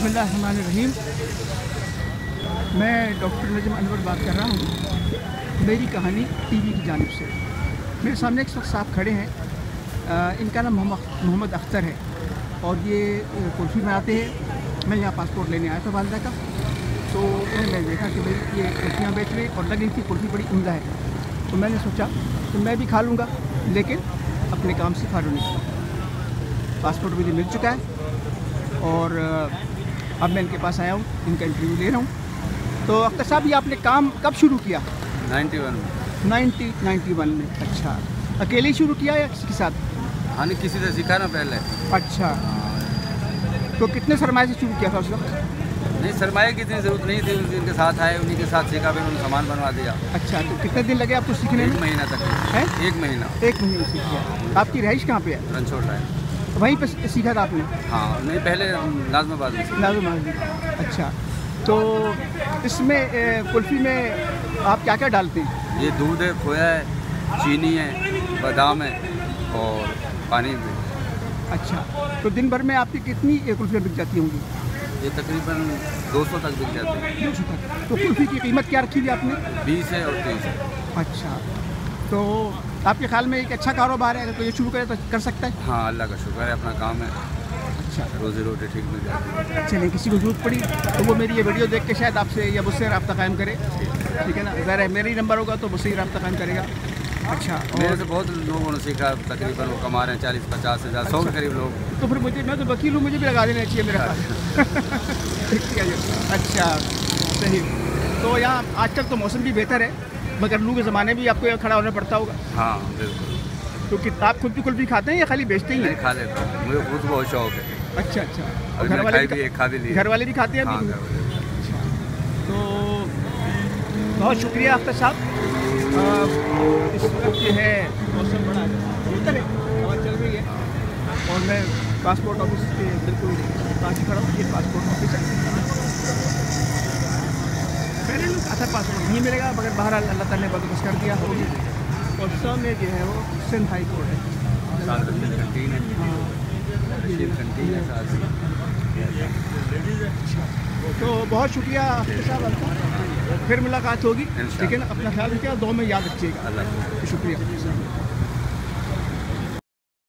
बिस्मिल्लाहिर्रहमानिर्रहीम। मैं डॉक्टर नजम अनवर बात कर रहा हूँ मेरी कहानी टीवी की जानिब से। मेरे सामने एक शख्स साहब खड़े हैं, इनका नाम मोहम्मद अख्तर है और ये कुल्फ़ी में आते हैं। मैं यहाँ पासपोर्ट लेने आया था वालदा का, तो मैंने देखा कि भाई ये कुल्फ़ियाँ बेच रहे और लगी इनकी कुल्फ़ी बड़ी उम्दा है, तो मैंने सोचा कि मैं भी खा लूँगा, लेकिन अपने काम से फारू नहीं। पासपोर्ट मुझे मिल चुका है और अब मैं इनके पास आया हूँ, इनका इंटरव्यू ले रहा हूँ। तो अख्तर साहब, ये आपने काम कब शुरू किया? 91 में। अच्छा, अकेले ही शुरू किया या किसी के साथ? हाँ, नहीं, किसी से सीखा ना पहले। अच्छा, तो कितने सरमाए से शुरू किया था उस वक्त? नहीं, सरमाए की इतनी ज़रूरत नहीं थी, उनके साथ आए, उन्हीं के साथ सीखा, फिर उन्होंने सामान बनवा दिया। अच्छा, तो कितने दिन लगे आपको सीखने में? 1 महीना तक है। 1 महीना। 1 महीने सीख गया। आपकी रहाइश कहाँ पे है? रनछोड़ है। वहीं पर सीखा था आपने? हाँ, नहीं, पहले नाज़माबाद में सीखा। नाज़माबाद। अच्छा, तो इसमें कुल्फ़ी में आप क्या क्या डालते हैं? ये दूध है, खोया है, चीनी है, बादाम है और पानी भी। अच्छा, तो दिन भर में आपकी कितनी कुल्फ़ियाँ बिक जाती होंगी? ये तकरीबन 200 तक बिक जाते हैं। 200 तक। तो कुल्फ़ी की कीमत क्या रखी हुई आपने? 20 है और 30 है। अच्छा, तो आपके ख्याल में एक अच्छा कारोबार है, अगर कोई ये शुरू करे तो कर सकता है? हाँ, अल्लाह का शुक्र है, अपना काम है। अच्छा, रोज़ी रोटी ठीक मिल जाती है। चलिए, किसी को ज़रूरत पड़ी तो वो मेरी ये वीडियो देख के शायद आपसे या मुझसे रब्ता कायम करे, ठीक है ना? ज़ाहिर है मेरा ही नंबर होगा तो मुझसे ही रब्ता कायम करेगा। अच्छा, मेरे से बहुत लोगों ने सीखा, तकरीबन वो कमा रहे हैं 40-50 हज़ार, 100 के करीब लोग। तो फिर मैं तो वकील हूँ, मुझे भी लगा देना चाहिए मेरा अच्छा, सही। तो यहाँ आजकल तो मौसम भी बेहतर है, मगर लू के ज़माने भी आपको यहाँ खड़ा होना पड़ता होगा। हाँ, बिल्कुल। तो कि आप खुद भी कुल्फ़ी खाते हैं या खाली बेचते ही हैं? नहीं, खा लेता हूँ, मुझे खुद बहुत शौक है। अच्छा अच्छा, और घर घर वाले वाले भी खा भी लिए। घर वाले भी खाते हैं? हाँ, अभी? घर वाले। तो बहुत शुक्रिया अख्तर साहब। इस वक्त ये है मौसम बड़ा बेहतर है, हवा चल रही है और मैं पासपोर्ट ऑफिस के बिल्कुल पास ही खड़ा हूँ। ये पासपोर्ट ऑफिस है। पहले लोग आता पासपोर्ट नहीं मिलेगा, मगर बहरहाल अल्लाह ताला ने बंदोबस्त कर दिया होगी। और सामने जो है वो सिंध हाई कोर्ट है, कैंटीन है। हाँ, कैंटीन है साथ में। तो बहुत शुक्रिया अख्तर साहब आपका, फिर मुलाकात होगी, ठीक है ना? अपना ख्याल रखिएगा, दुआ में याद रखिएगा। अल्लाह। शुक्रिया।